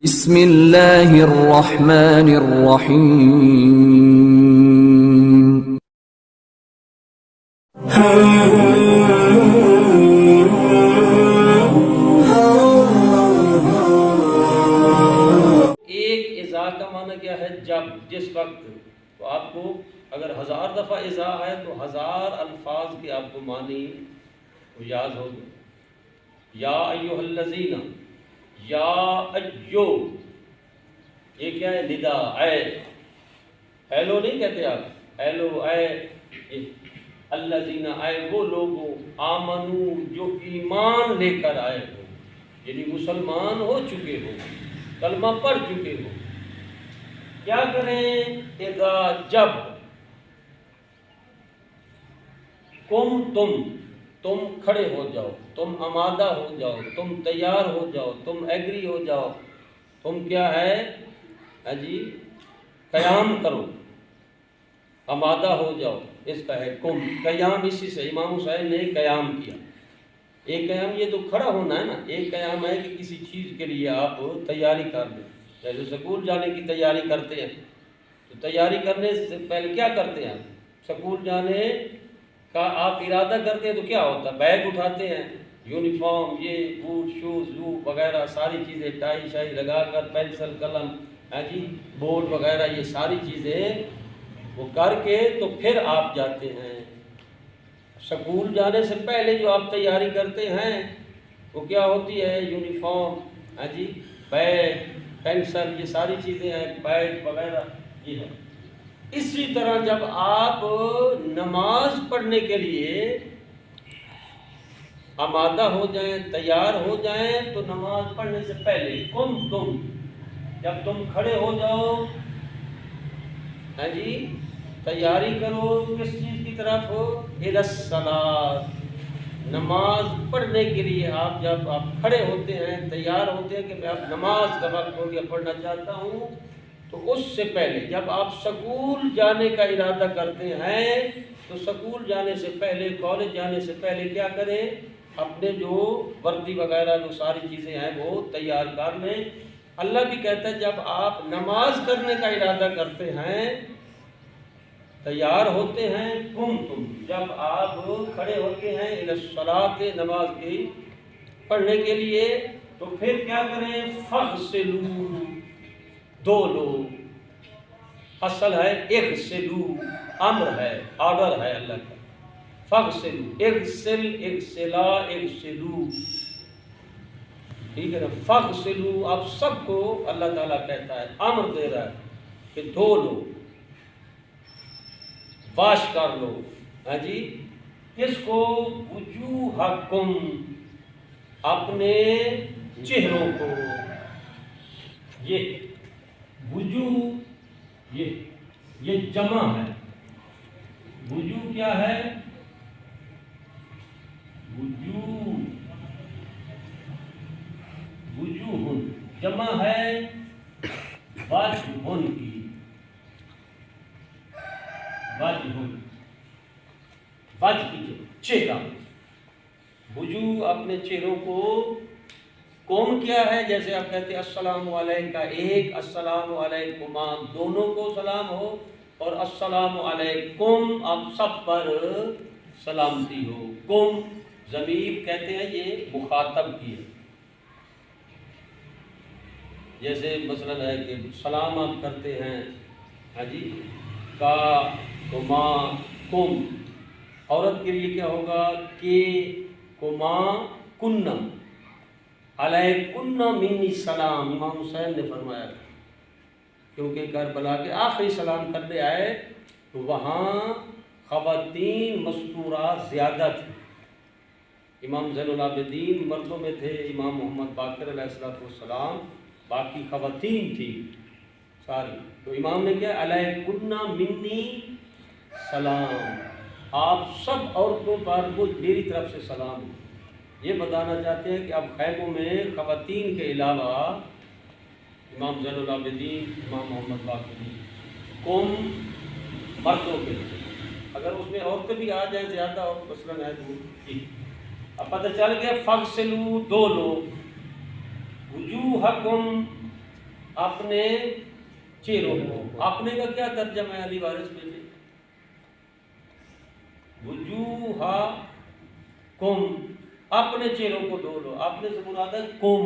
بسم اللہ الرحمن الرحیم۔ ایک اذا کا معنی کیا ہے؟ جب، جس وقت۔ تو آپ کو اگر 1000 دفعہ اذا ہے تو 1000 الفاظ کے آپ کو معنی یاد ہوگا۔ یا ایھا الذین، یا ایو، یہ کیا ہے؟ ندا، اے، ہیلو نہیں کہتے آپ، ہیلو اے، الذین، اے وہ لوگوں، آمنو جو ایمان لے کر آئے ہو، یعنی مسلمان ہو چکے ہو، کلمہ پڑھ چکے ہو۔ کیا کریں؟ اذا، جب، تم کھڑے ہو جاؤ، تم آمادہ ہو جاؤ، تم تیار ہو جاؤ، تم ایگری ہو جاؤ، تم کیا ہے جی قیام کرو، آمادہ ہو جاؤ، اس کا ہے کم قیام۔ اسی سے امام حسین نے قیام کیا۔ ایک قیام یہ تو کھڑا ہونا ہے نا، ایک قیام ہے کہ کسی چیز کے لیے آپ تیاری کر لیں، جیسے سکول جانے کی تیاری کرتے ہیں تو تیاری کرنے سے پہلے کیا کرتے ہیں؟ سکول جانے کا آپ ارادہ کرتے ہیں تو کیا ہوتا ہے؟ بیگ اٹھاتے ہیں، یونیفارم، یہ بوٹ، شوز، لوپ وغیرہ ساری چیزیں، ٹائی شائی لگا کر، پینسل، قلم، جی بورڈ وغیرہ، یہ ساری چیزیں وہ کر کے تو پھر آپ جاتے ہیں۔ سکول جانے سے پہلے جو آپ تیاری کرتے ہیں وہ کیا ہوتی ہے؟ یونیفارم، جی بیگ، پینسل، یہ ساری چیزیں ہیں، بیگ وغیرہ یہ ہے۔ اسی طرح جب آپ نماز پڑھنے کے لیے آمادہ ہو جائیں، تیار ہو جائیں تو نماز پڑھنے سے پہلے تم جب تم کھڑے ہو جاؤ، جی تیاری کرو، کس چیز کی طرف ہو؟ الی الصلاۃ، نماز پڑھنے کے لیے آپ جب آپ کھڑے ہوتے ہیں، تیار ہوتے ہیں کہ میں اب نماز کا وقت ہو گیا، پڑھنا چاہتا ہوں، تو اس سے پہلے جب آپ سکول جانے کا ارادہ کرتے ہیں تو سکول جانے سے پہلے، کالج جانے سے پہلے کیا کریں؟ اپنے جو وردی وغیرہ جو ساری چیزیں ہیں وہ تیار کر لیں۔ اللہ بھی کہتا ہے جب آپ نماز کرنے کا ارادہ کرتے ہیں، تیار ہوتے ہیں، تم جب آپ کھڑے ہوتے ہیں الی الصلاۃ، نماز کی پڑھنے کے لیے، تو پھر کیا کریں؟ فغسلوا، دو لو، اصل ہے اغسلوا، امر ہے، آرڈر ہے اللہ کا، فغسلوا، اغسل، اغسلا، اغسلوا، ٹھیک ہے نا؟ فغسلوا، اب سب کو اللہ تعالیٰ کہتا ہے، امر دے رہا ہے کہ دھو لو، واش کر لو، جی کس کو؟ وجوہکم، اپنے چہروں کو۔ یہ وجوہ، یہ جمع ہے، وجوہ کیا ہے؟ وجوہ جمع ہے وجہ کی، وجہ کی چہرہ، وجوہ اپنے چہروں کو۔ قوم کیا ہے؟ جیسے آپ کہتے ہیں السلام علیکہ، ایک، السلام علیکما، دونوں کو سلام ہو، اور السلام علیکم، آپ سب پر سلامتی ہو۔ قوم ضمیر کہتے ہیں یہ مخاطب کی ہے، جیسے مثلا ہے کہ سلام آپ کرتے ہیں، جی کا، کما، کم، عورت کے لیے کیا ہوگا؟ کہ، کما، کنہ، علیکن منی سلام، امام حسین نے فرمایا تھا، کیونکہ کربلا کے آخری سلام کرنے آئے تو وہاں خواتین مستورات زیادہ تھیں۔ امام زین العابدین مردوں میں تھے، امام محمد باقر علیہ السلام باقی خواتین تھی ساری، تو امام نے کیا؟ علیکن منی سلام، آپ سب عورتوں پر میری طرف سے سلام ہو۔ یہ بتانا چاہتے ہیں کہ اب خیموں میں خواتین کے علاوہ امام زین العابدین، امام محمد باقر، قوم مردوں کے، اگر اس میں عورتیں بھی آ جائیں زیادہ، اور مثلاً ہے تو اب پتہ چل گیا۔ فغسلوا، دو لو، وجوہکم، اپنے چہروں کو. اپنے کا کیا ترجمہ ہے علی وارث میں سے؟ وجوہکم، اپنے چہروں کو دھو لو. اپنے سے مراد ہے کم،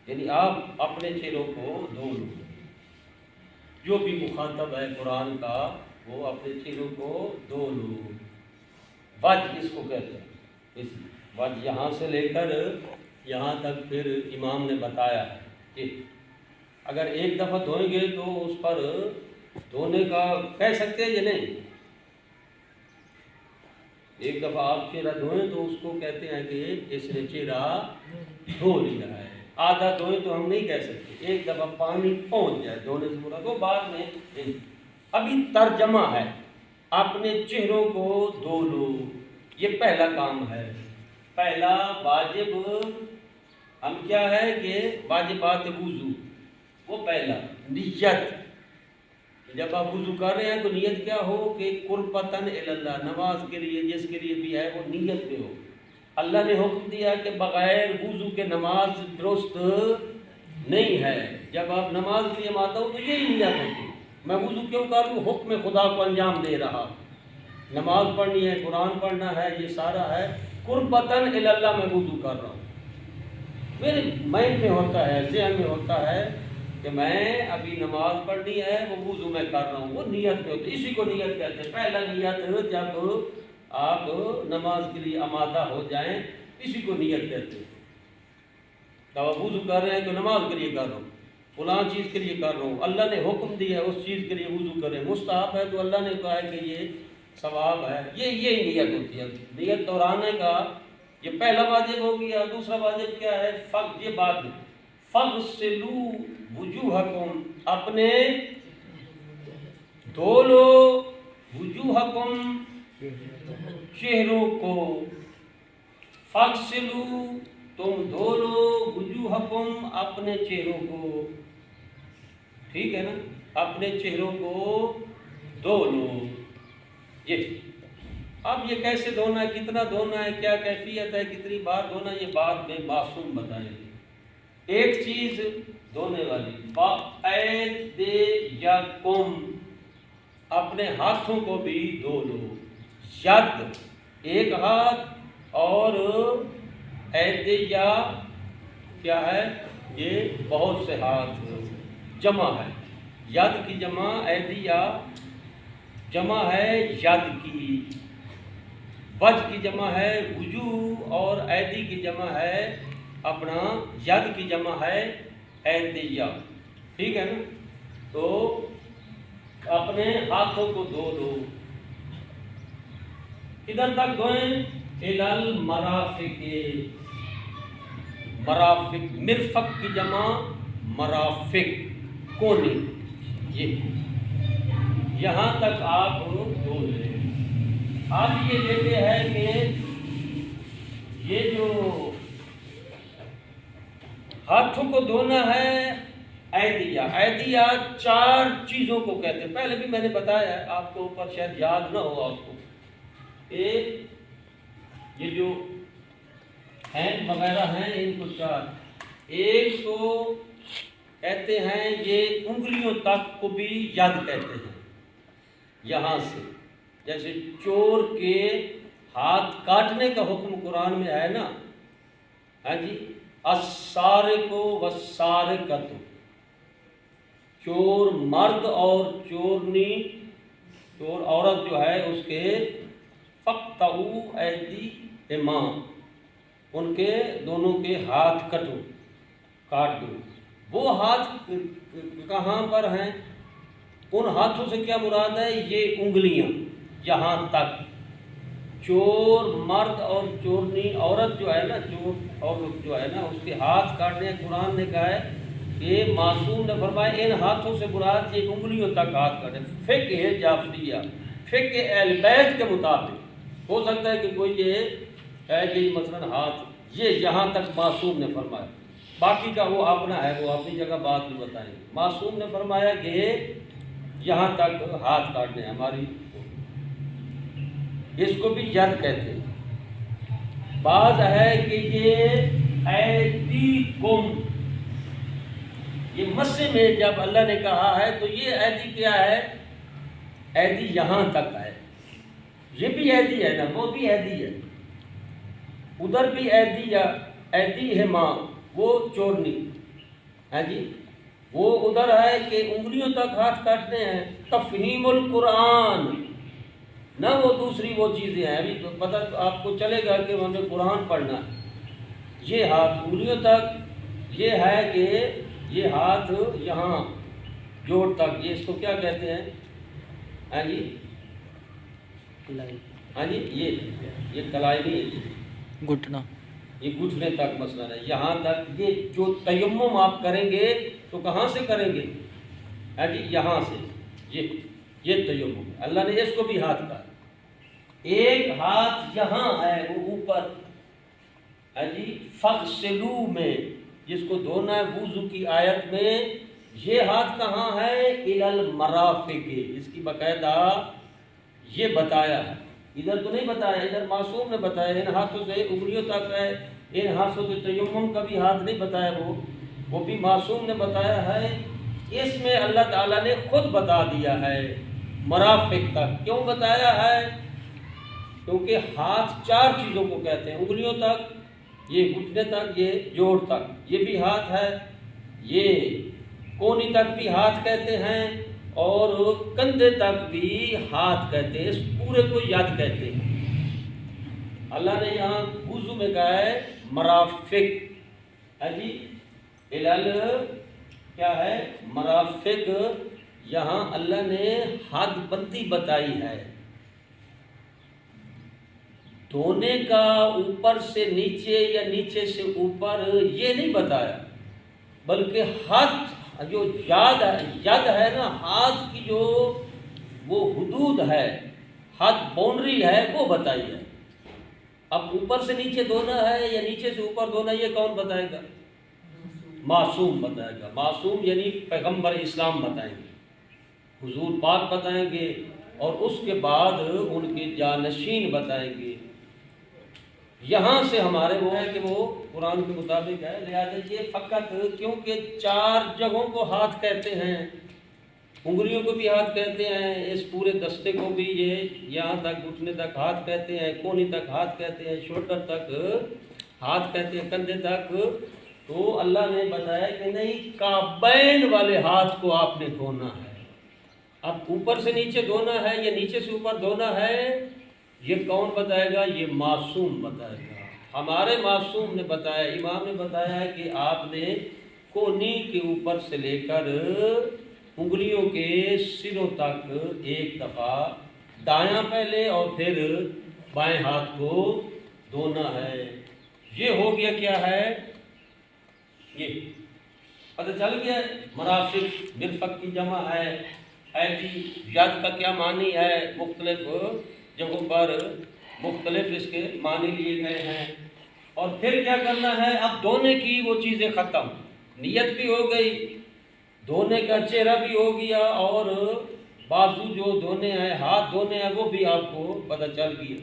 یعنی آپ اپنے چہروں کو دھو لو. جو بھی مخاطب ہے قرآن کا وہ اپنے چہروں کو دھو لو. وجہ اس کو کہتے ہیں. اس وجہ یہاں سے لے کر یہاں تک پھر امام نے بتایا کہ اگر ایک دفعہ دھوئیں گے تو اس پر دھونے کا کہہ سکتے ہیں یا نہیں؟ ایک دفعہ آپ چہرہ دھوئیں تو اس کو کہتے ہیں کہ اس نے چہرہ دھو لیا ہے. آدھا دھوئیں تو ہم نہیں کہہ سکتے. ایک دفعہ پانی پہنچ جائے دھونے سے مراد وہ بعد میں. ابھی ترجمہ ہے اپنے چہروں کو دھو لو. یہ پہلا کام ہے. پہلا واجب ہم کیا ہے کہ واجبات وضو، وہ پہلا نیت. جب آپ وضو کر رہے ہیں تو نیت کیا ہو کہ قربتاً اللہ، نماز کے لیے جس کے لیے بھی ہے وہ نیت پہ ہو. اللہ نے حکم دیا کہ بغیر وضو کے نماز درست نہیں ہے. جب آپ نماز کے لیے آتا ہو تو یہی نیت ہے کہ میں وضو کیوں کر لوں، حکم خدا کو انجام دے رہا. نماز پڑھنی ہے، قرآن پڑھنا ہے، یہ سارا ہے قربتاً اللہ میں وضو کر رہا ہوں. میرے مائنڈ میں ہوتا ہے، ذہن میں ہوتا ہے کہ میں ابھی نماز پڑھنی ہے، وہ وضو میں کر رہا ہوں. وہ نیت پہ ہوتی ہے. اسی کو نیت کہتے ہیں. پہلا نیت جب آپ نماز کے لیے آمادہ ہو جائیں اسی کو نیت کہتے ہیں. جب آپ وضو کر رہے ہیں تو نماز کے لیے کر رہا ہوں، فلاں چیز کے لیے کر رہا ہوں، اللہ نے حکم دیا ہے اس چیز کے لیے وضو کریں. مستحب ہے تو اللہ نے کہا ہے کہ یہ ثواب ہے. یہی نیت ہوتی ہے. نیت دہرانے کا یہ پہلا واجب ہو گیا. دوسرا واجب کیا ہے؟ یہ بات فغسلوا وجوہکم، اپنے دھو لو وجوہکم، چہروں کو. فغسلوا، تم دھو لو، وجوہکم، اپنے چہروں کو. ٹھیک ہے نا؟ اپنے چہروں کو دھو لو. اب یہ کیسے دھونا ہے، کتنا دھونا ہے، کیا کیفیت ہے، کتنی بار دھونا، یہ بعد میں معصوم بتائیں گے. ایک چیز دھونے والی، وَأَيْدِيَکُمْ، اپنے ہاتھوں کو بھی دھو لو. ید ایک ہاتھ اور ایدیا کیا ہے؟ یہ بہت سے ہاتھ جمع ہے. ید کی جمع ایدیا جمع ہے ید کی. وجہ کی جمع ہے وجوہ اور ایدی کی جمع ہے اپنا ید کی جمع ہے ایدیا. ٹھیک ہے نا؟ تو اپنے ہاتھوں کو دھو لو. کدھر تک دھوئیں؟ الال مرافق. مرافق، مرفق کی جمع مرافق، کونے. یہ یہاں تک آپ دھو لیں. آج یہ کہتے ہیں کہ یہ جو ہاتھوں کو دھونا ہے ایدیا. ایدیا چار چیزوں کو کہتے ہیں. پہلے بھی میں نے بتایا ہے آپ کو، اوپر شاید یاد نہ ہو آپ کو. ایک یہ جو ہینڈ وغیرہ ہیں ان کو چار. ایک تو کہتے ہیں یہ انگلیوں تک کو بھی ید کہتے ہیں. یہاں سے جیسے چور کے ہاتھ کاٹنے کا حکم قرآن میں ہے نا. ہاں جی، السارق والسارقۃ، چور مرد اور چورنی، چور عورت جو ہے اس کے فقطعوا ایدیہما، ان کے دونوں کے ہاتھ کٹو، کاٹ دو. وہ ہاتھ کہاں پر ہیں؟ ان ہاتھوں سے کیا مراد ہے؟ یہ انگلیاں یہاں تک. چور مرد اور چورنی عورت جو ہے نا، چور عورت جو ہے نا، اس کے ہاتھ کاٹنے. قرآن نے کہا ہے کہ معصوم نے فرمایا ان ہاتھوں سے مراد یہ انگلیوں تک ہاتھ کاٹے. فقہ جعفریہ، فقہ اہل بیت کے مطابق ہو سکتا ہے کہ کوئی یہ ہے کہ مثلاً ہاتھ یہ یہاں تک معصوم نے فرمایا. باقی کا وہ اپنا ہے، وہ اپنی جگہ بات بھی بتائیں. معصوم نے فرمایا کہ یہاں تک ہاتھ کاٹنے ہماری، اس کو بھی ید کہتے ہیں. بعض ہے کہ یہ ایدیکم، یہ مسے میں جب اللہ نے کہا ہے تو یہ ایدی کیا ہے؟ ایدی یہاں تک ہے، یہ بھی ایدی ہے نا، وہ بھی ایدی ہے، ادھر بھی ایدی یا ایدی ہے ماں وہ چورنی ہے جی، وہ ادھر ہے کہ انگلیوں تک ہاتھ کاٹتے ہیں، تفہیم القرآن، نہ وہ دوسری وہ چیزیں ہیں۔ ابھی تو پتہ آپ کو چلے گا کہ ہمیں قرآن پڑھنا ہے، یہ ہاتھ انگلیوں تک، یہ ہے کہ یہ ہاتھ یہاں جوڑ تک، یہ اس کو کیا کہتے ہیں؟ ہاں جی، ہاں جی، یہ کلائی نہیں ہے، گھٹنا، یہ گھٹنے تک مسئلہ ہے، یہاں تک۔ یہ جو تیمم آپ کریں گے تو کہاں سے کریں گے؟ ہاں جی، یہاں سے، یہ تیمم ہے۔ اللہ نے اس کو بھی ہاتھ کہا، ایک ہاتھ یہاں ہے وہ اوپر، ہاں جی، فغسلو میں جس کو دھونا ہے وضو کی آیت میں، یہ ہاتھ کہاں ہے؟ الی المرافق، اس کی باقاعدہ یہ بتایا ہے، ادھر تو نہیں بتایا، ادھر معصوم نے بتایا، ان ہاتھوں سے انگلیوں تک ہے، ان ہاتھوں سے تیمم کا بھی ہاتھ نہیں بتایا، وہ بھی معصوم نے بتایا ہے۔ اس میں اللہ تعالیٰ نے خود بتا دیا ہے مرافق تک، کیوں بتایا ہے؟ کیونکہ ہاتھ چار چیزوں کو کہتے ہیں، انگلیوں تک، یہ گھٹنے تک، یہ جوڑ تک، یہ بھی ہاتھ ہے، یہ کونی تک بھی ہاتھ کہتے ہیں، اور کندھے تک بھی ہاتھ کہتے ہیں، اس پورے کو یاد کہتے ہیں۔ اللہ نے یہاں وضو میں کہا ہے مرافق، ہے جی، الال کیا ہے؟ مرافق، یہاں اللہ نے حد بندی بتائی ہے، دھونے کا اوپر سے نیچے یا نیچے سے اوپر یہ نہیں بتایا، بلکہ حد جو ید ہے نا، ہاتھ کی جو وہ حدود ہے، حد باؤنڈری ہے، وہ بتائی ہے۔ اب اوپر سے نیچے دھونا ہے یا نیچے سے اوپر دھونا، یہ کون بتائے گا؟ معصوم بتائے گا، معصوم یعنی پیغمبر اسلام بتائیں گے، حضور پاک بتائیں گے، اور اس کے بعد ان کے جانشین بتائیں گے۔ یہاں سے ہمارے وہ ہے کہ وہ قرآن کے مطابق ہے، لہذا یہ فقط کیونکہ چار جگہوں کو ہاتھ کہتے ہیں، انگلیوں کو بھی ہاتھ کہتے ہیں، اس پورے دستے کو بھی یہ یہاں تک گھٹنے تک ہاتھ کہتے ہیں، کونی تک ہاتھ کہتے ہیں، شولڈر تک ہاتھ کہتے ہیں، کندھے تک، تو اللہ نے بتایا کہ نہیں، کعبین والے ہاتھ کو آپ نے دھونا ہے۔ اب اوپر سے نیچے دھونا ہے یا نیچے سے اوپر دھونا ہے، یہ کون بتائے گا؟ یہ معصوم بتائے گا۔ ہمارے معصوم نے بتایا، امام نے بتایا ہے کہ آپ نے کونی کے اوپر سے لے کر انگلیوں کے سروں تک ایک دفعہ دایاں پہلے اور پھر بائیں ہاتھ کو دھونا ہے۔ یہ ہو گیا کیا ہے؟ یہ پتہ چل گیا مرافق، مرفق کی جمع ہے، ایدی، ید کا کیا معنی ہے، مختلف جگہوں پر مختلف اس کے معنی لیے گئے ہیں۔ اور پھر کیا کرنا ہے؟ اب دھونے کی وہ چیزیں ختم، نیت بھی ہو گئی، دھونے کا چہرہ بھی ہو گیا، اور بازو جو دھونے ہیں، ہاتھ دھونے ہیں، وہ بھی آپ کو پتہ چل گیا۔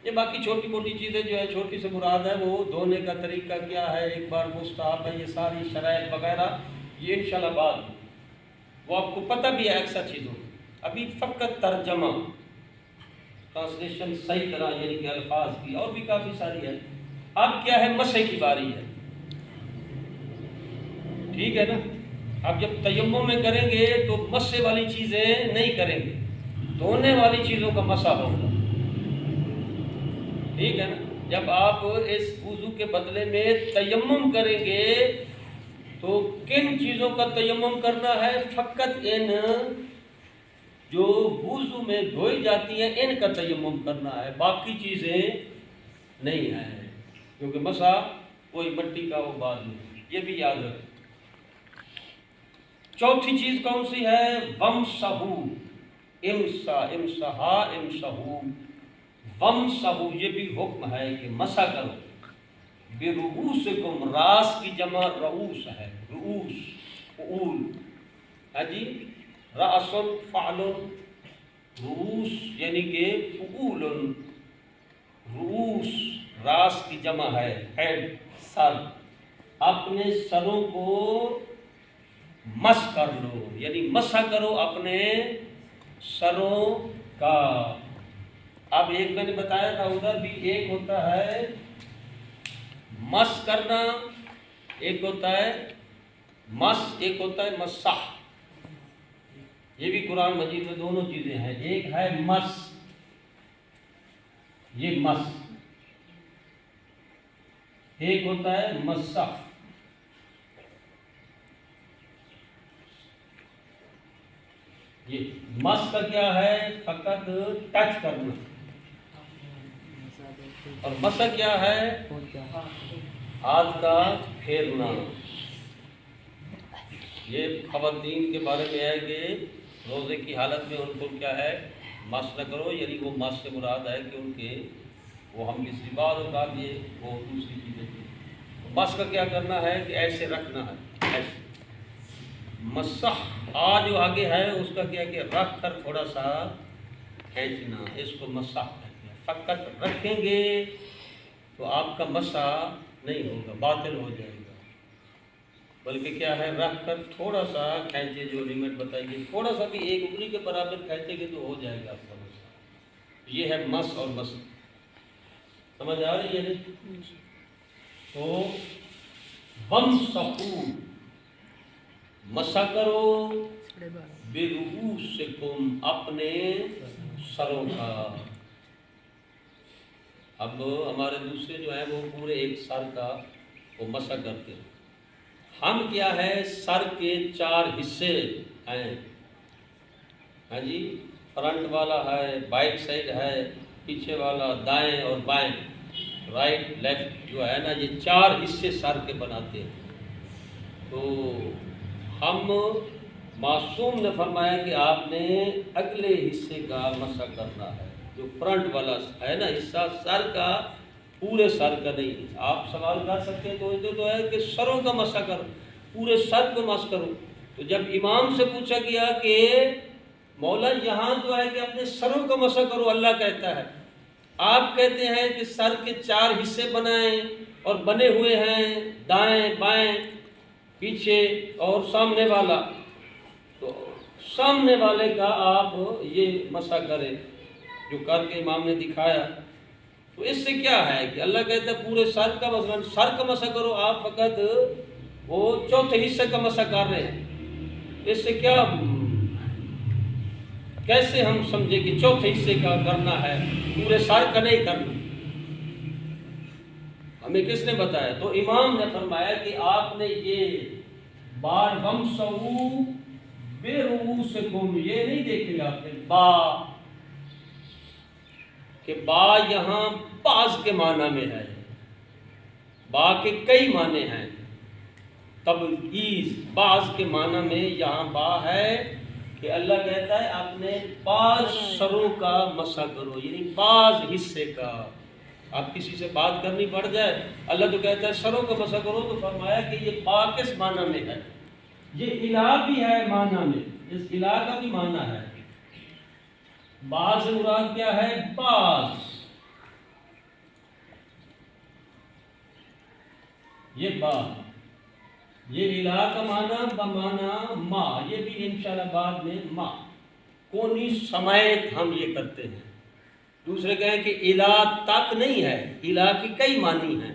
یہ باقی چھوٹی موٹی چیزیں جو ہے، چھوٹی سے مراد ہے وہ دھونے کا طریقہ کیا ہے، ایک بار مستحب ہے، یہ ساری شرائط وغیرہ یہ انشاءاللہ بعد وہ آپ کو پتہ بھی ہے اکثر چیزوں۔ ابھی فقط ترجمہ، ٹرانسلیشن صحیح طرح یعنی کہ الفاظ کی، اور بھی کافی ساری ہے۔ اب کیا ہے؟ مسح کی باری ہے، ٹھیک ہے نا؟ اب جب تیمم میں کریں گے تو مسح والی چیزیں نہیں کریں گے، دھونے والی چیزوں کا مسح ہوگا، ٹھیک ہے نا؟ جب آپ اس وضو کے بدلے میں تیمم کریں گے تو کن چیزوں کا تیمم کرنا ہے؟ فقط ان جو وضو میں دھوئی جاتی ہیں ان کا تیمم کرنا ہے، باقی چیزیں نہیں ہیں، کیونکہ مسح کوئی مٹی کا وہ بات نہیں، یہ بھی یاد رکھیں۔ چوتھی چیز کون سی ہے؟ ومسحو، امسا، امسحا، امسحو، ومسحو، یہ بھی حکم ہے کہ مسح کرو، برؤوسکم، راس کی جمع رؤوس ہے، رؤوس، فعول ہے جی، رأس فعل، رؤوس یعنی کہ فعول، رؤوس راس کی جمع ہے، ہیڈ، سر، اپنے سروں کو مس کر لو، یعنی مسح کرو اپنے سروں کا۔ اب ایک میں نے بتایا تھا ادھر بھی ایک ہوتا ہے مس کرنا، ایک ہوتا ہے مس، ایک ہوتا ہے مسح۔ یہ بھی قرآن مجید میں دونوں چیزیں ہیں، ایک ہے مس، یہ مس، ایک ہوتا ہے مسح۔ یہ مس کا کیا ہے؟ فقط ٹچ کرنا، اور مسح کیا ہے؟ ہاتھ کا پھیرنا۔ یہ خواتین کے بارے میں ہے کہ روزے کی حالت میں ان کو کیا ہے؟ مس نہ کرو، یعنی وہ مس سے مراد ہے کہ ان کے وہ ہم کسی بعض اوقات یہ وہ دوسری چیزیں تھی۔ مس کا کیا کرنا ہے کہ ایسے رکھنا ہے، ایسے مسح جو آگے ہے اس کا کیا کہ رکھ کر تھوڑا سا کھینچنا، اس کو مسح کہتے ہیں۔ فقط رکھیں گے تو آپ کا مسح نہیں ہوگا، باطل ہو جائے گا، بلکہ کیا ہے رکھ کر تھوڑا سا کھینچے، جو لمٹ بتائی گئی تھوڑا سا بھی ایک انگلی کے برابر کھینچے گے تو ہو جائے گا آپ کا مسح۔ یہ ہے مس اور مسح، سمجھ آ رہی ہے؟ تو وَامْسَحُوا، مسح کرو، بِرُؤُوسِکُم، اپنے سروں کا۔ اب ہمارے دوسرے جو ہیں وہ پورے ایک سر کا وہ مسح کرتے ہیں، ہم کیا ہے سر کے 4 حصے ہیں، ہاں جی، فرنٹ والا ہے، بائک سائڈ ہے، پیچھے والا، دائیں اور بائیں، رائٹ لیفٹ جو ہے نا، یہ 4 حصے سر کے بناتے ہیں۔ تو ہم معصوم نے فرمایا کہ آپ نے اگلے حصے کا مسح کرنا ہے، جو فرنٹ والا ہے نا حصہ سر کا، پورے سر کا نہیں۔ آپ سوال کر سکتے ہیں تو ہے کہ سروں کا مسح کرو، پورے سر کو مسح کرو۔ تو جب امام سے پوچھا گیا کہ مولا یہاں جو ہے کہ اپنے سروں کا مسح کرو اللہ کہتا ہے، آپ کہتے ہیں کہ سر کے 4 حصے بنائیں اور بنے ہوئے ہیں دائیں بائیں پیچھے اور سامنے والا، تو سامنے والے کا آپ یہ مسح کریں جو کر کے امام نے دکھایا۔ تو اس سے کیا ہے کہ اللہ کہتا ہے پورے سر کا، مثلا سر کا مسح کرو، آپ فقط وہ 4تھے حصے کا مسح کر رہے ہیں۔ اس سے کیا کیسے ہم سمجھے کہ 4تھے حصے کا کرنا ہے، پورے سر کا نہیں کرنا؟ ہمیں کس نے بتایا؟ تو امام نے فرمایا کہ آپ نے یہ بار وَامْسَحُوا بِرُؤُوسِکُم یہ نہیں دیکھی آپ نے، با کہ با یہاں بعض کے معنی میں ہے، با کے کئی معنی ہیں، تبعیض بعض کے معنی میں یہاں با ہے کہ اللہ کہتا ہے اپنے بعض سروں کا مسح کرو، یعنی بعض حصے کا۔ آپ کسی سے بات کرنی پڑ جائے، اللہ تو کہتا ہے سروں کا مسح کرو، تو فرمایا کہ یہ با کس معنی میں ہے؟ یہ الہ بھی ہے معنی میں، اس الہ کا بھی معنی ہے۔ بعض سے مراد کیا ہے؟ بعض، یہ با، یہ الہ کا معنی بمعنی ما، یہ بھی انشاءاللہ بعد میں ما، کونی سمیت ہم یہ کرتے ہیں۔ دوسرے کہیں کہ الہ تک نہیں ہے، الہ کی کئی معنی ہیں،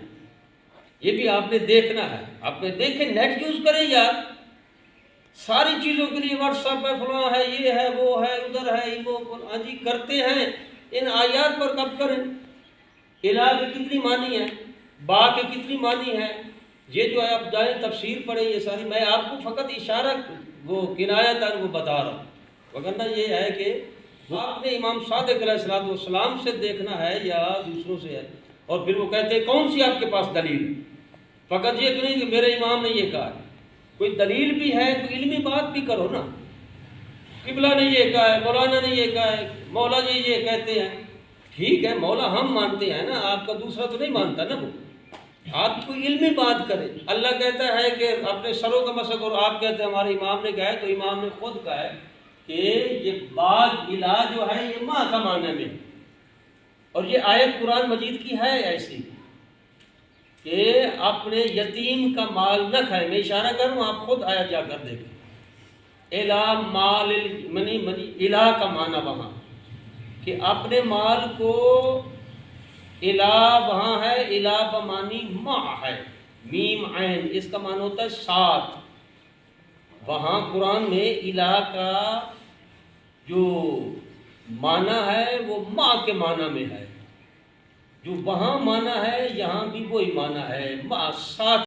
یہ بھی آپ نے دیکھنا ہے۔ آپ نے دیکھیں، نیٹ یوز کریں یار، ساری چیزوں کے لیے واٹس ایپ ہے، فلاں ہے، یہ ہے، وہ ہے، ادھر ہے، وہ جی کرتے ہیں، ان آیات پر کب کریں؟ الہ کے کتنی معنی ہے، با کے کتنی معنی ہے، یہ جو ہے آپ جائیں تفسیر پڑھیں، یہ ساری میں آپ کو فقط اشارہ وہ کنایت وہ بتا رہا ہوں، وگرنہ یہ ہے کہ آپ نے امام صادق علیہ السلام سے دیکھنا ہے یا دوسروں سے ہے، اور پھر وہ کہتے ہیں کون سی آپ کے پاس دلیل؟ فقط یہ تو نہیں کہ میرے امام نے یہ کہا، کوئی دلیل بھی ہے، کوئی علمی بات بھی کرو نا۔ قبلہ نے یہ کہا ہے، مولانا نے یہ کہا ہے، مولا جی یہ کہتے ہیں، ٹھیک ہے مولا ہم مانتے ہیں نا، آپ کا دوسرا تو نہیں مانتا نا، وہ آپ کوئی علمی بات کریں۔ اللہ کہتا ہے کہ اپنے سروں کا مسح کرو، آپ کہتے ہیں ہمارے امام نے کہا ہے، تو امام نے خود کہا ہے کہ یہ بعض الہ جو ہے یہ ماں کا معنی میں، اور یہ آیت قرآن مجید کی ہے ایسی کہ اپنے یتیم کا مال نہ کھائیں۔ میں اشارہ کروں، آپ خود آیت جا کر دیکھیں، الا مال منی الا کا معنی وہاں کہ اپنے مال کو الا وہاں ہے، الا بمانی ما ہے، میم عین، اس کا معنی ہوتا ہے ساتھ۔ وہاں قرآن میں الا کا جو معنی ہے وہ ما کے معنی میں ہے، جو وہاں معنی ہے یہاں بھی وہی معنی ہے، ما ساتھ